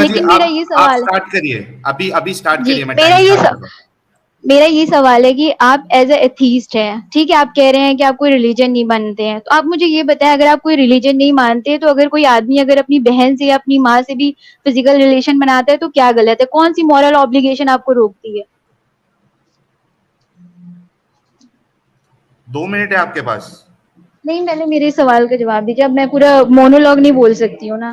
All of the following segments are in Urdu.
لیکن میرا یہ سوال ابھی اسٹارٹ جی کریے. میرا یہ سوال ہے کہ آپ ایز اے ایتھیسٹ ہیں, ٹھیک ہے, آپ کہہ رہے ہیں کہ آپ کوئی ریلیجن نہیں مانتے ہیں, تو آپ مجھے یہ بتائیں اگر آپ کوئی ریلیجن نہیں مانتے تو اگر کوئی آدمی اگر اپنی بہن سے یا اپنی ماں سے بھی فزیکل ریلیشن بناتا ہے تو کیا غلط ہے؟ کون سی مورل آبلیگیشن آپ کو روکتی ہے؟ 2 منٹ ہے آپ کے پاس. نہیں, پہلے میرے سوال کا جواب دیجیے. اب میں پورا مونولوگ نہیں بول سکتی ہوں نا.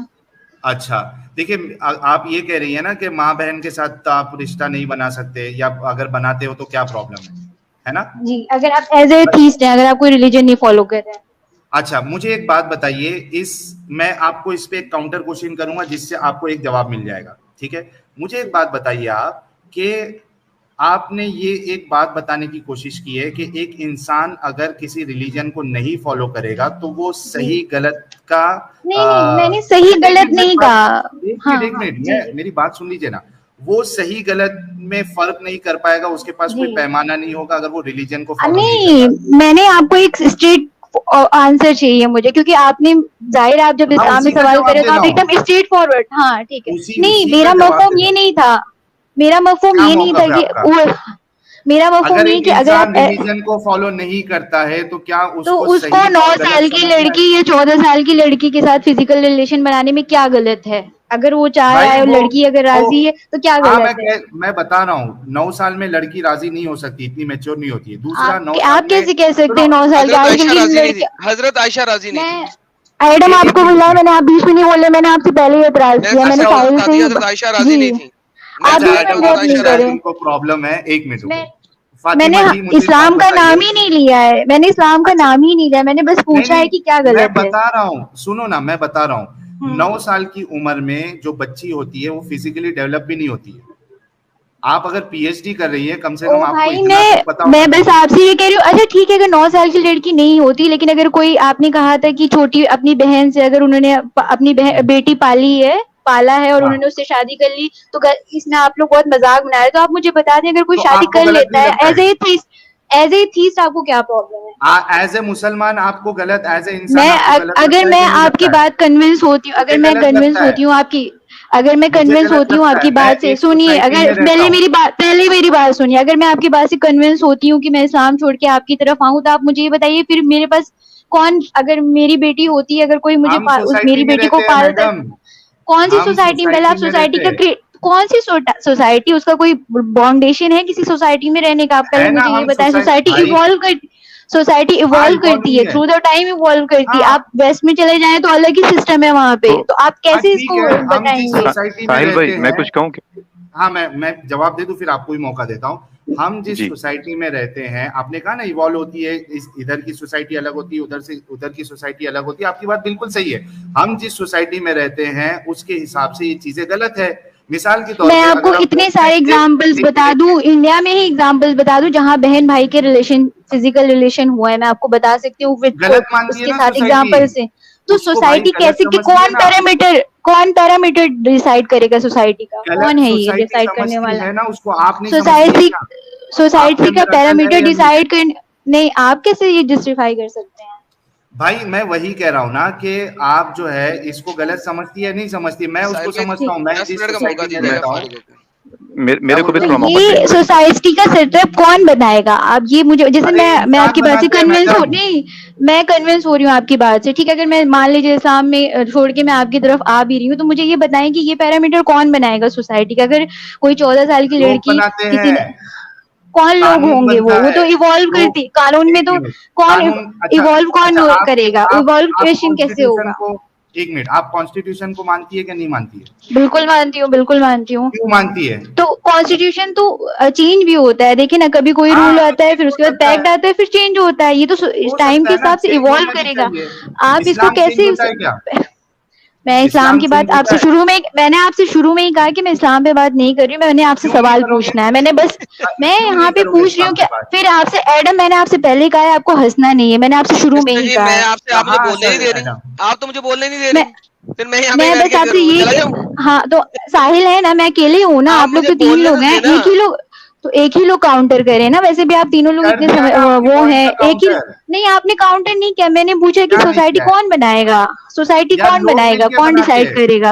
اچھا دیکھیے, آپ یہ کہہ رہی ہیں نا کہ ماں بہن کے ساتھ آپ رشتہ نہیں بنا سکتے, یا اگر بناتے ہو تو کیا پرابلم ہے نا؟ جی, اگر آپ ایز اے ایتھیسٹ ہیں, اگر آپ کوئی ریلیجن نہیں فالو کر رہے ہیں. اچھا مجھے ایک بات بتائیے, میں آپ کو اس پہ ایک کاؤنٹر کوشچن کروں گا جس سے آپ کو ایک جواب مل جائے گا, ٹھیک ہے؟ مجھے ایک بات بتائیے آپ کہ آپ نے یہ ایک بات بتانے کی کوشش کی ہے کہ ایک انسان اگر کسی ریلیجن کو نہیں فالو کرے گا تو وہ صحیح غلط کا نہیں, میں نے صحیح غلط نہیں کہا. ایک منٹ میری بات سن لیجیے نا. وہ صحیح غلط میں فرق نہیں کر پائے گا, اس کے پاس کوئی پیمانہ نہیں ہوگا اگر وہ ریلیجن کو فالو نہیں کرتا. میں نے آپ کو ایک اسٹریٹ آنسر چاہیے مجھے, کیونکہ آپ نے ظاہر آپ جب اسلام میں سوال کرے تو آپ ایک دم اسٹریٹ فارورڈ. ہاں ٹھیک ہے, نہیں میرا مفہوم یہ نہیں تھا, میرا مفہوم یہ نہیں تھا کہ میرا مفہوم یہ کہ اگر آپ ریلیجن کو فالو نہیں کرتا ہے تو کیا تو اس کو 9 سال کی لڑکی یا 14 سال کی لڑکی کے ساتھ فزیکل ریلیشن بنانے میں کیا غلط ہے؟ اگر وہ چاہ رہا ہے, لڑکی اگر راضی ہے تو کیا غلط ہے؟ میں بتا رہا ہوں 9 سال میں لڑکی راضی نہیں ہو سکتی, اتنی میچور نہیں ہوتی ہے. دوسرا 9 سال آپ کیسے کہہ سکتے ہیں 9 سال کی؟ حضرت عائشہ راضی نہیں تھی. ایڈم آپ کو بولا, میں نے آپ بیچ میں نہیں بولے, میں نے آپ سے پہلے ہی اعتراض کیا. میں نے ساحل سے حضرت عائشہ راضی نہیں تھی. آپ بیچ میں بہت نہیں کرے. کو پرابلم ہے, ایک منٹ میں نے اسلام کا نام ہی نہیں لیا ہے, میں نے اسلام کا نام ہی نہیں لیا, میں نے بس پوچھا ہے کہ کیا غلط ہے. میں بتا رہا ہوں, سنو نا, میں بتا رہا ہوں 9 سال کی عمر میں جو بچی ہوتی ہے وہ فزیکلی ڈیولپ بھی نہیں ہوتی ہے. آپ اگر پی ایچ ڈی کر رہی ہے, کم سے کم آپ کو اتنا تو پتا ہونا. میں بس آپ سے یہ کہہ رہی ہوں, اچھا ٹھیک ہے اگر 9 سال کی لڑکی نہیں ہوتی, لیکن اگر کوئی, آپ نے کہا تھا کہ چھوٹی اپنی بہن سے اگر انہوں نے اپنی بیٹی پالا ہے اور انہوں نے اس سے شادی کر لی, تو اس میں آپ لوگ بہت مذاق بنا رہے. تو آپ مجھے بتا دیں اگر کوئی شادی کر لیتا ہے ایز اے تھیسٹ آپ کو کیا پرابلم ہے؟ ایز اے مسلمان آپ کو غلط, ایز اے انسان اگر میں آپ کی بات کنونس ہوتی ہوں, اگر میں کنونس ہوتی ہوں آپ کی, اگر میں کنونس ہوتی ہوں آپ کی بات سے, سنیے, اگر پہلے میری بات سنیے, اگر میں آپ کی بات سے کنونس ہوتی ہوں کہ میں اسلام چھوڑ کے آپ کی طرف آؤں, تو آپ مجھے یہ بتائیے پھر میرے پاس کون, اگر میری بیٹی ہوتی ہے, اگر کوئی مجھے میری بیٹی کو پالتا ہے, کون سی سوسائٹی میں؟ پہلے آپ سوسائٹی کا کون سی سوسائٹی, اس کا کوئی باؤنڈیشن ہے کسی سوسائٹی میں رہنے کا؟ آپ پہلے مجھے یہ بتائیں. سوسائٹی ایوالو کرتی ہے, تھرو دا ٹائم ایوالو کرتی ہے. آپ ویسٹ میں چلے جائیں تو الگ ہی سسٹم ہے وہاں پہ, تو آپ کیسے اس کو بتائیں گے؟ ساحل بھائی میں کچھ کہوں کہ ہاں میں جواب دے دوں, پھر آپ کو بھی موقع دیتا ہوں. ہم جس سوسائٹی میں رہتے ہیں, آپ نے کہا نا ایوالو ہوتی ہے, ادھر کی سوسائٹی الگ ہوتی ہے, ادھر کی سوسائٹی الگ ہوتی ہے. آپ کی بات بالکل صحیح ہے. ہم جس سوسائٹی میں رہتے ہیں اس کے حساب سے یہ چیزیں غلط ہے. مثال کے طور پہ میں آپ کو اتنے سارے ایگزامپلس بتا دوں, انڈیا میں ہی ایگزامپلس بتا دوں جہاں بہن بھائی کے ریلیشن, فزیکل ریلیشن ہوا ہے, میں آپ کو بتا سکتی ہوں اس کے ساتھ ایگزامپل سے. تو سوسائٹی کیسے, کہ کون پیرامیٹر ڈیسائیڈ کرے گا سوسائٹی کا؟ کون ہے یہ ڈیسائیڈ کرنے والا؟ سوسائٹی کا پیرامیٹر ڈیسائیڈ کرنے, نہیں, آپ کیسے یہ جسٹیفائی کر سکتے ہیں؟ بھائی میں وہی کہہ رہا ہوں نا کہ آپ جو ہے اس کو غلط سمجھتی ہے, نہیں سمجھتی. میں اس کو سمجھتا ہوں, میں جس سوسائٹی میں رہتا ہوں. میرے کو بھی تھوڑا موقع یہ سوسائٹی کا سیٹ اپ کون بنائے گا؟ آپ یہ مجھے, جیسے میں آپ کی بات سے کنونس ہوں, نہیں میں کنونس ہو رہی ہوں آپ کی بات سے, ٹھیک ہے, اگر میں مان لیجیے اسلام میں چھوڑ کے میں آپ کی طرف آ بھی رہی ہوں, تو مجھے یہ بتائیں کہ یہ پیرامیٹر کون بنائے گا سوسائٹی کا؟ اگر کوئی 14 سال کی لڑکی کسی نے, کون لوگ ہوں گے؟ وہ تو ایوالو کرتی, قانون میں تو کون ایوالو کون کرے گا؟ ایوالویشن کیسے ہوگا؟ ایک منٹ, آپ کانسٹیٹیوشن کو مانتی ہے کہ نہیں مانتی ہے؟ بالکل مانتی ہوں, بالکل مانتی ہوں. کیوں مانتی ہے؟ تو کانسٹیٹیوشن تو چینج بھی ہوتا ہے, دیکھیں نا, کبھی کوئی رول آتا ہے, پھر اس کے بعد پیکٹ آتا ہے, پھر چینج ہوتا ہے. یہ تو ٹائم کے حساب سے ایوالو کرے گا. آپ اس کو کیسے, میں اسلام کی بات آپ سے میں نے آپ سے شروع میں ہی کہا کہ میں اسلام پہ بات نہیں کر رہی ہوں, میں نے آپ سے سوال پوچھنا ہے. میں نے بس, میں یہاں پہ پوچھ رہی ہوں کہ پھر آپ سے, ایڈم میں نے آپ سے پہلے کہا ہے آپ کو ہنسنا نہیں ہے, میں نے آپ سے شروع میں ہی کہا ہے. آپ مجھے بولنے نہیں دے رہی, آپ تو مجھے بولنے نہیں دے رہی, پھر میں بس آپ سے یہ, ہاں تو ساحل ہے نا, میں اکیلے ہوں نا, آپ لوگ تو 3 لوگ ہیں, ایک ہی لوگ کاؤنٹر کرے نا. ویسے بھی آپ تینوں لوگ اتنے وہ ہیں, ایک ہی, نہیں آپ نے کاؤنٹر نہیں کیا. میں نے پوچھا کہ سوسائٹی کون بنائے گا, سوسائٹی کون بنائے گا, کون ڈیسائیڈ کرے گا؟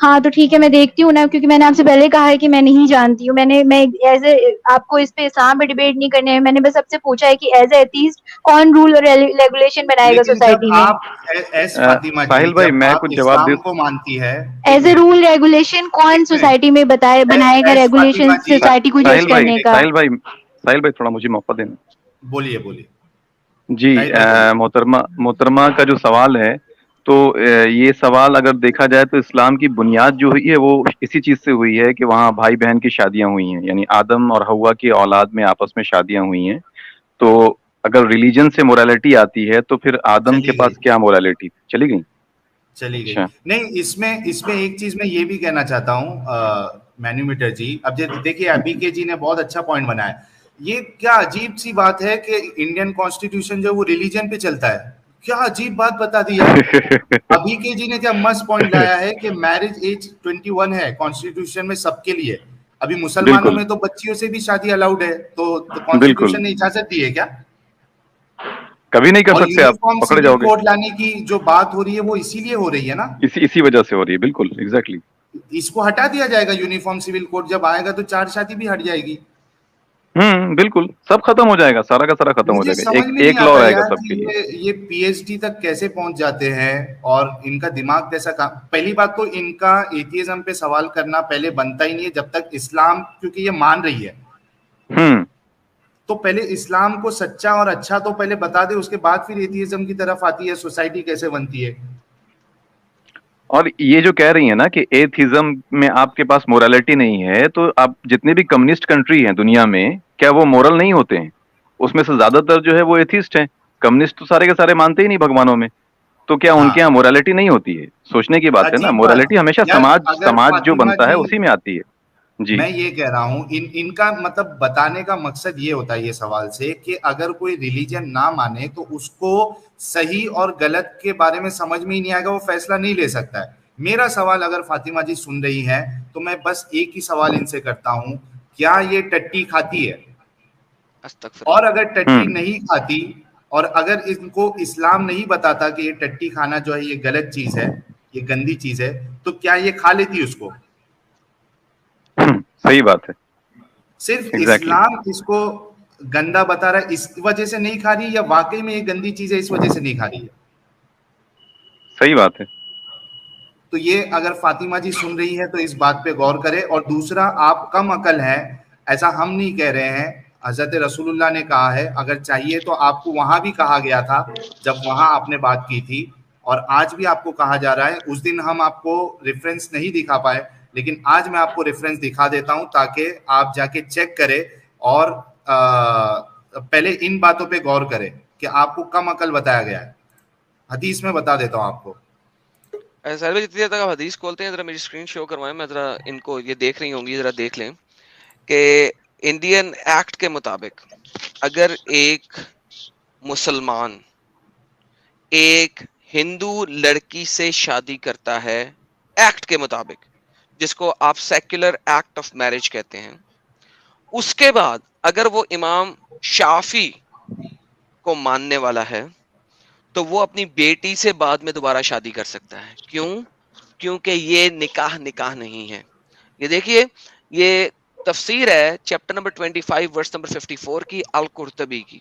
ہاں تو ٹھیک ہے میں دیکھتی ہوں نا, کیونکہ میں نے آپ سے پہلے کہا ہے کہ میں نہیں جانتی ہوں. میں ایز اے آپ کو اس پہ اسلام پہ ڈبیٹ نہیں کرنے ہے, میں نے بس آپ سے پوچھا ہے کہ ایز اے ایتھیسٹ کون رول اور ریگولیشن بنائے گا لیکن جب سوسائٹی میں. آپ ایس فاطمہ جی, ساحل بھائی جب میں آپ کچھ جواب دے اسلام کو مانتی ہے, ایز اے رول ریگولیشن کون سوسائٹی میں بنائے گا ایس فاطمہ ریگولیشن جی, سوسائٹی کو جج کرنے کا. ساحل بھائی تھوڑا مجھے موقع دینا. بولیے بولیے جی طاہر بھائی بولیے. محترمہ کا جو سوال ہے, تو یہ سوال اگر دیکھا جائے تو اسلام کی بنیاد جو ہوئی ہے وہ اسی چیز سے ہوئی ہے کہ وہاں بھائی بہن کی شادیاں ہوئی ہیں, یعنی آدم اور حوا کی اولاد میں آپس میں شادیاں ہوئی ہیں. تو اگر ریلیجن سے مورالیٹی آتی ہے تو پھر آدم کے چلی گئی پاس کیا مورالیٹی چلی گئی؟ چلی گئی. اچھا نہیں, اس میں ایک چیز میں یہ بھی کہنا چاہتا ہوں مینومیٹر جی. اب دیکھیے ابھی کے جی نے بہت اچھا پوائنٹ بنایا. یہ کیا عجیب سی بات ہے کہ انڈین کانسٹیٹیوشن جو وہ ریلیجن پہ چلتا ہے. کیا عجیب بات بتا دی یار. ابھی کے جی نے کیا مست پوائنٹ لایا ہے کہ میرج ایج 21 ہے کانسٹیٹیوشن میں سب کے لیے. ابھی مسلمانوں بالکل میں تو بچیوں سے بھی شادی الاؤڈ ہے, تو بالکل کانسٹیٹیوشن نے اجازت دی ہے کیا؟ کبھی نہیں کر اور سکتے, آپ یونیفارم پکڑے سول جاؤ گے. کوڈ لانے کی جو بات ہو رہی ہے وہ اسی لیے ہو رہی ہے نا, اسی وجہ سے ہو رہی ہے. بالکل ایگزیکٹلی. اس کو ہٹا دیا جائے گا. یونیفارم سول کوڈ جب آئے گا تو 4 شادی بھی ہٹ جائے گی. بالکل سب ختم ہو جائے گا, سارا کا سارا ختم ہو مجھے جائے گا. سمجھ میں نہیں ایک لا آتا رہے گا یار سب کے لیے. کہ یہ پی ایچ ڈی تک کیسے پہنچ جاتے ہیں اور ان کا دماغ کیسا کام. پہلی بات تو ان کا ایتھیزم پہ سوال کرنا پہلے بنتا ہی نہیں ہے جب تک اسلام, کیونکہ یہ مان رہی ہے تو پہلے اسلام کو سچا اور اچھا تو پہلے بتا دے, اس کے بعد پھر ایتھیزم کی طرف آتی ہے. سوسائٹی کیسے بنتی ہے. اور یہ جو کہہ رہی ہیں نا کہ ایتھیزم میں آپ کے پاس مورالٹی نہیں ہے, تو آپ جتنے بھی کمیونسٹ کنٹری ہیں دنیا میں, کیا وہ مورل نہیں ہوتے ہیں؟ اس میں سے زیادہ تر جو ہے وہ ایتھیسٹ ہیں. کمیونسٹ تو سارے کے سارے مانتے ہی نہیں بھگوانوں میں, تو کیا ان ہاں کے یہاں مورالٹی نہیں ہوتی ہے؟ سوچنے کی بات ہے نا. عجیب بات مورالٹی ہمیشہ یار. اگر سماج جو فاطمہ بنتا ہے جی, اسی میں آتی ہے. جی میں یہ کہہ رہا ہوں ان کا مطلب بتانے کا مقصد یہ ہوتا ہے یہ سوال سے کہ اگر کوئی ریلیجن نہ مانے تو اس کو صحیح اور غلط کے بارے میں سمجھ میں ہی نہیں آئے گا, وہ فیصلہ نہیں لے سکتا ہے. میرا سوال اگر فاطمہ جی سن رہی ہیں تو میں بس ایک ہی سوال ان سے کرتا ہوں, کیا یہ ٹٹی کھاتی ہے؟ استغفر اور اللہ. اگر ٹٹی نہیں کھاتی اور اگر ان کو اسلام نہیں بتاتا کہ یہ ٹٹی کھانا جو ہے یہ غلط چیز ہے, یہ گندی چیز ہے, تو کیا یہ کھا لیتی اس کو؟ صحیح بات ہے. صرف ایگزیکٹلی اسلام اس کو گندا بتا رہا ہے اس وجہ سے نہیں کھا رہی, یا واقعی میں یہ گندی چیز ہے اس وجہ سے نہیں کھا رہی ہے؟ صحیح بات ہے. تو یہ اگر فاطمہ جی سن رہی ہے تو اس بات پہ غور کرے. اور دوسرا, آپ کم عقل ہیں, ایسا ہم نہیں کہہ رہے ہیں, حضرت رسول اللہ نے کہا ہے. اگر چاہیے تو آپ کو وہاں بھی کہا گیا تھا جب وہاں آپ نے بات کی تھی, اور آج بھی آپ کو کہا جا رہا ہے. اس دن ہم آپ کو ریفرنس نہیں دکھا پائے, لیکن آج میں آپ کو ریفرنس دکھا دیتا ہوں تاکہ آپ جا کے چیک کریں اور پہلے ان باتوں پہ غور کریں کہ آپ کو کم عقل بتایا گیا ہے. حدیث میں بتا دیتا ہوں آپ کو. سر جتنی دیر تک آپ حدیث کھولتے ہیں ذرا میری اسکرین شو کروائیں, میں ذرا ان کو یہ دیکھ رہی ہوں گی, ذرا دیکھ لیں کہ انڈین ایکٹ کے مطابق اگر ایک مسلمان ایک ہندو لڑکی سے شادی کرتا ہے ایکٹ کے مطابق, جس کو آپ سیکولر ایکٹ آف میرج کہتے ہیں, اس کے بعد اگر وہ امام شافی کو ماننے والا ہے تو وہ اپنی بیٹی سے بعد میں دوبارہ شادی کر سکتا ہے. کیوں؟ کیونکہ یہ نکاح نہیں ہے. یہ دیکھیے, یہ تفسیر ہے چیپٹر نمبر 25 ورس نمبر 54 کی القرطبی کی,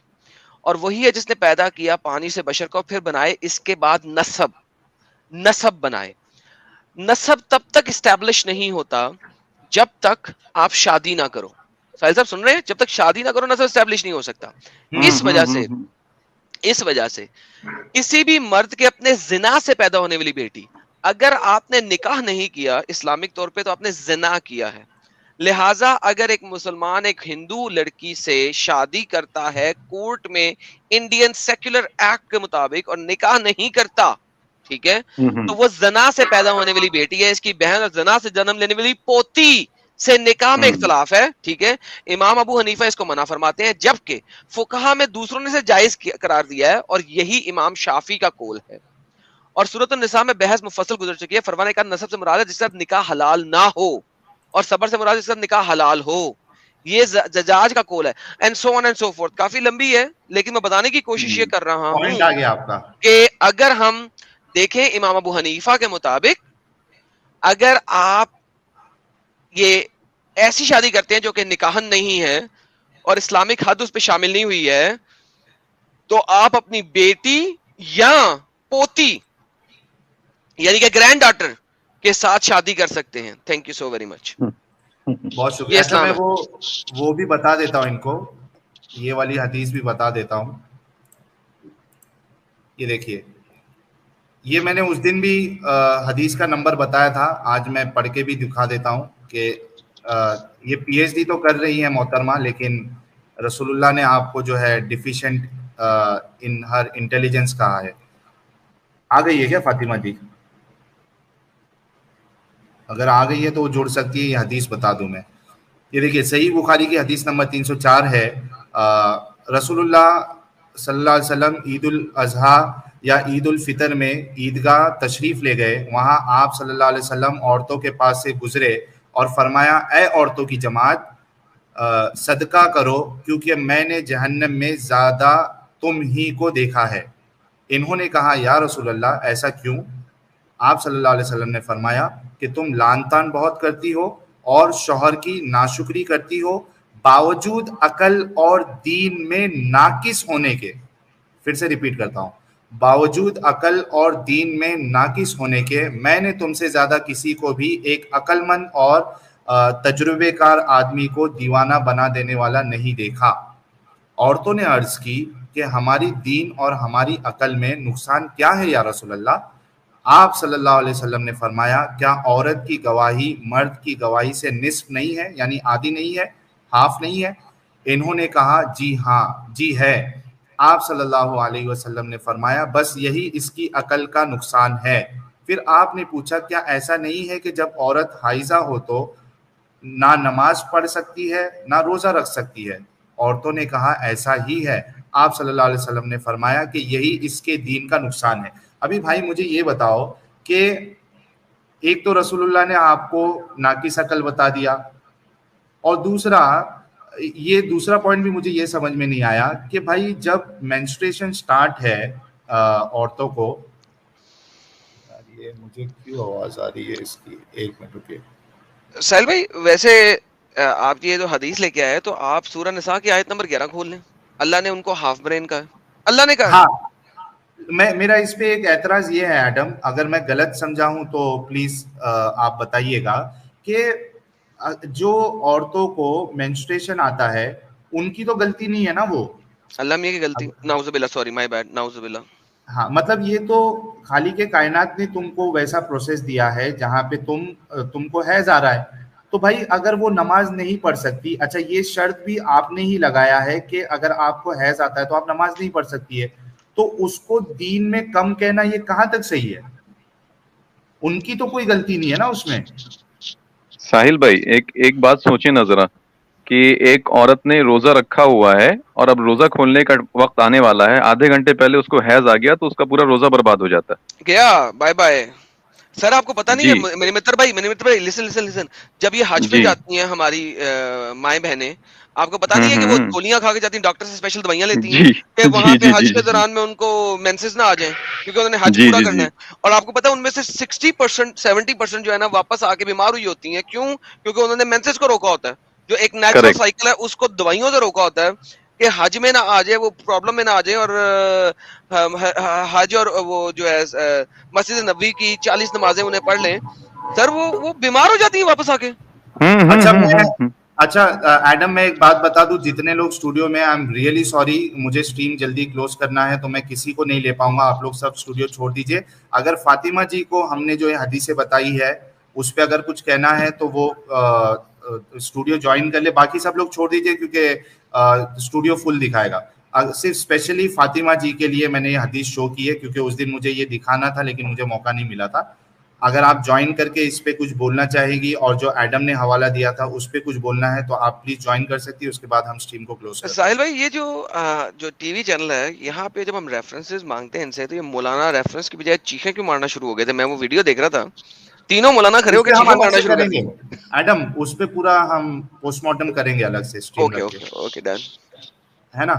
اور وہی ہے جس نے پیدا کیا پانی سے بشر کو, پھر بنائے اس کے بعد نسب بنائے. نسب تب تک اسٹیبلش نہیں ہوتا جب تک آپ شادی نہ کرو. ساحل صاحب سن رہے ہیں؟ جب تک شادی نہ کرو نسب اسٹیبلش نہیں ہو سکتا. اس وجہ سے کسی بھی مرد کے اپنے زنا سے پیدا ہونے والی بیٹی, اگر آپ نے نکاح نہیں کیا اسلامک طور پہ تو آپ نے زنا کیا ہے. لہٰذا اگر ایک مسلمان ایک ہندو لڑکی سے شادی کرتا ہے کورٹ میں انڈین سیکولر ایکٹ کے مطابق اور نکاح نہیں کرتا, ٹھیک ہے, تو وہ زنا سے پیدا ہونے والی بیٹی ہے, اس کی بہن, اور زنا سے جنم لینے والی پوتی سے نکاح میں اختلاف ہے, ٹھیک ہے. امام ابو حنیفہ اس کو منع فرماتے ہیں, جبکہ فقہا میں دوسروں نے سے جائز قرار دیا ہے, اور یہی امام شافی کا قول ہے. اور سورۃ النساء میں بحث مفصل گزر چکی ہے. فرمانے کا نسب سے مراد ہے جس سے نکاح حلال نہ ہو, اور صبر سے مراد جس سے نکاح حلال ہو. یہ زجاج کا قول ہے, and so on and so forth. کافی لمبی ہے لیکن میں بتانے کی کوشش یہ کر رہا پوائنٹ ہوں آ گیا آپ کا. کہ اگر ہم دیکھیں امام ابو حنیفہ کے مطابق اگر آپ یہ ایسی شادی کرتے ہیں جو کہ نکاحن نہیں ہے اور اسلامک حد اس پہ شامل نہیں ہوئی ہے, تو آپ اپنی بیٹی یا پوتی یعنی کہ گرینڈ ڈاٹر کے ساتھ شادی کر سکتے ہیں. Thank you so very much. بہت شکریہ. اچھا میں وہ بھی بتا دیتا ہوں ان کو, یہ والی حدیث بھی بتا دیتا ہوں. یہ دیکھیے, یہ میں نے اس دن بھی حدیث کا نمبر بتایا تھا, آج میں پڑھ کے بھی دکھا دیتا ہوں کہ یہ پی ایچ ڈی تو کر رہی ہے محترمہ, لیکن رسول اللہ نے آپ کو جو ہے ڈیفیشینٹ ان ہر انٹیلیجنس کہا ہے. آ گئی ہے کیا فاطمہ جی؟ اگر آ گئی ہے تو وہ جوڑ سکتی ہے, یہ حدیث بتا دوں میں. یہ دیکھیے صحیح بخاری کی حدیث نمبر 304 ہے. رسول اللہ صلی اللہ علیہ وسلم عید الاضحیٰ یا عید الفطر میں عیدگاہ تشریف لے گئے. وہاں آپ صلی اللہ علیہ وسلم عورتوں کے پاس سے گزرے اور فرمایا, اے عورتوں کی جماعت, صدقہ کرو کیونکہ میں نے جہنم میں زیادہ تم ہی کو دیکھا ہے. انہوں نے کہا, یا رسول اللہ ایسا کیوں؟ آپ صلی اللہ علیہ وسلم نے فرمایا کہ تم لعن طعن بہت کرتی ہو اور شوہر کی ناشکری کرتی ہو, باوجود عقل اور دین میں ناقص ہونے کے. پھر سے ریپیٹ کرتا ہوں, باوجود عقل اور دین میں ناقص ہونے کے میں نے تم سے زیادہ کسی کو بھی ایک عقل مند اور تجربے کار آدمی کو دیوانہ بنا دینے والا نہیں دیکھا. عورتوں نے عرض کی کہ ہماری دین اور ہماری عقل میں نقصان کیا ہے یا رسول اللہ؟ آپ صلی اللہ علیہ وسلم نے فرمایا, کیا عورت کی گواہی مرد کی گواہی سے نصف نہیں ہے, یعنی آدھی نہیں ہے, ہاف نہیں ہے؟ انہوں نے کہا, جی ہاں, جی ہے. آپ صلی اللہ علیہ وسلم نے فرمایا, بس یہی اس کی عقل کا نقصان ہے. پھر آپ نے پوچھا, کیا ایسا نہیں ہے کہ جب عورت حائضہ ہو تو نہ نماز پڑھ سکتی ہے نہ روزہ رکھ سکتی ہے؟ عورتوں نے کہا, ایسا ہی ہے. آپ صلی اللہ علیہ وسلم نے فرمایا کہ یہی اس کے دین کا نقصان ہے. ابھی بھائی مجھے یہ بتاؤ کہ ایک تو رسول اللہ نے آپ کو ناقص عقل بتا دیا, اور دوسرا پوائنٹ بھی مجھے یہ سمجھ میں نہیں آیا کہ بھائی جب مینسٹریشن سٹارٹ ہے عورتوں کو, یہ مجھے کیوں آواز آ رہی ہے اس کی, ایک منٹ رکیے. سہیل بھائی ویسے آپ یہ جو حدیث لے کے آئے تو آپ سورہ نساء کی آیت نمبر 11 کھول لیں. اللہ نے ان کو ہاف برین کہا, اللہ نے کہا. ہاں, میرا اس پہ ایک اعتراض یہ ہے ایڈم, اگر میں غلط سمجھا ہوں تو پلیز آپ بتائیے گا, کہ جو عورتوں کو مینسٹریشن آتا ہے ان کی تو غلطی نہیں ہے نا, وہ اللہ میاں کی غلطی, نعوذ باللہ, سوری مائی بیڈ, نعوذ باللہ. ہاں, مطلب یہ تو خالق کائنات نے تم کو ویسا پروسیس دیا ہے جہاں پہ تم کو حیض آ رہا ہے, تو بھائی اگر وہ نماز نہیں پڑھ سکتی, اچھا یہ شرط بھی آپ نے ہی لگایا ہے کہ اگر آپ کو حیض آتا ہے تو آپ نماز نہیں پڑھ سکتی ہے, تو اس کو دین میں کم کہنا یہ کہاں تک صحیح ہے؟ ان کی تو کوئی غلطی نہیں ہے نا اس میں. ساحل بھائی ایک بات سوچیں نا ذرا, کہ ایک عورت نے روزہ رکھا ہوا ہے اور اب روزہ کھولنے کا وقت آنے والا ہے, آدھے گھنٹے پہلے اس کو حیض آ گیا تو اس کا پورا روزہ برباد ہو جاتا ہے. گیا بائے بائے. سر آپ کو پتا نہیں ہے میرے متر بھائی لسن, جب یہ حج پہ جاتی ہیں ہماری مائیں بہنیں, آپ کو پتا نہیں ہے کہ وہ گولیاں کھا کے جاتی ہیں, ڈاکٹر سے اسپیشل دوائیاں لیتی ہیں کہ وہاں پہ حج کے دوران میں ان کو مینسز نہ آ جائیں, کیونکہ انہوں نے حج پورا کرنا ہے. اور آپ کو پتا ہے ان میں سے 60% 70% جو ہے نا واپس آ کے بیمار ہوئی ہوتی ہیں. کیوں؟ کیونکہ انہوں نے مینسز کو روکا ہوتا ہے, جو ایک نیچرل سائیکل ہے اس کو دوائیوں سے روکا ہوتا ہے کہ حج میں نہ آ جائے, وہ پرابلم میں نہ آ جائے, اور حج اور وہ جو ہے مسجد نبوی کی 40 نمازیں انہیں پڑھ لیں. سر وہ بیمار ہو جاتی ہیں واپس آ کے. اچھا ایڈم, میں ایک بات بتا دوں, جتنے لوگ اسٹوڈیو میں, آئی ایم ریئلی سوری, مجھے اسٹریم جلدی کلوز کرنا ہے تو میں کسی کو نہیں لے پاؤں گا, آپ لوگ سب اسٹوڈیو چھوڑ دیجیے. اگر فاطمہ جی کو ہم نے جو حدیثیں بتائی ہے اس پہ اگر کچھ کہنا ہے تو وہ اسٹوڈیو جوائن کر لے, باقی سب لوگ چھوڑ دیجیے کیونکہ اسٹوڈیو فل دکھائے گا. صرف اسپیشلی فاطمہ جی کے لیے میں نے یہ حدیث شو کی ہے کیونکہ اس دن مجھے یہ دکھانا تھا لیکن مجھے موقع نہیں ملا تھا. اگر آپ جوائن کر کے اس پہ کچھ بولنا چاہے گی, اور جو ایڈم نے حوالہ دیا تھا اس پہ کچھ بولنا ہے, تو آپ پلیز جوائن کر سکتی ہے, اس کے بعد ہم اسٹریم کو کلوز کریں. ساحل بھائی یہ جو ٹی وی چینل ہے یہاں پہ جب ہم ریفرنسز مانگتے ہیں ان سے, تو یہ مولانا ریفرنس کی بجائے چیخیں کیوں مارنا شروع ہو گئے تھے؟ میں وہ ویڈیو دیکھ رہا تھا, تینوں مولانا کھڑے ہو کے چیخیں مارنا شروع کر دیں. ایڈم اس پہ پورا ہم پوسٹ مارٹم کریں گے الگ سے اسٹریم کر کے, اوکے ڈن ہے نا,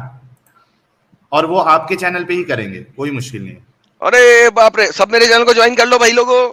اور وہ آپ کے چینل پہ ہی کریں گے, کوئی مشکل نہیں ہے. ارے باپ رے, سب میرے چینل کو جوائن کر لو بھائی لوگوں.